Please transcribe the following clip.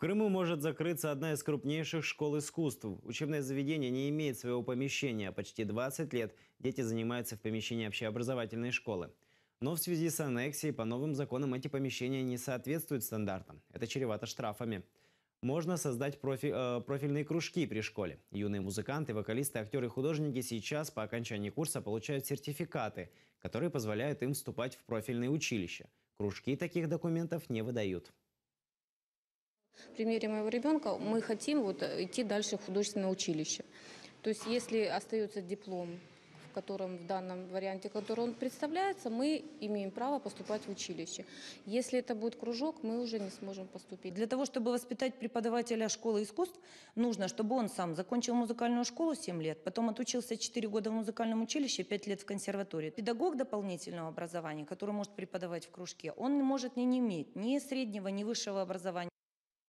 Крыму может закрыться одна из крупнейших школ искусств. Учебное заведение не имеет своего помещения. Почти 20 лет дети занимаются в помещении общеобразовательной школы. Но в связи с аннексией по новым законам эти помещения не соответствуют стандартам. Это чревато штрафами. Можно создать профильные кружки при школе. Юные музыканты, вокалисты, актеры и художники сейчас по окончании курса получают сертификаты, которые позволяют им вступать в профильные училища. Кружки таких документов не выдают. В примере моего ребенка мы хотим идти дальше в художественное училище. То есть если остается диплом, в котором в данном варианте, который он представляется, мы имеем право поступать в училище. Если это будет кружок, мы уже не сможем поступить. Для того, чтобы воспитать преподавателя школы искусств, нужно, чтобы он сам закончил музыкальную школу 7 лет, потом отучился 4 года в музыкальном училище, 5 лет в консерватории. Педагог дополнительного образования, который может преподавать в кружке, он может не иметь ни среднего, ни высшего образования.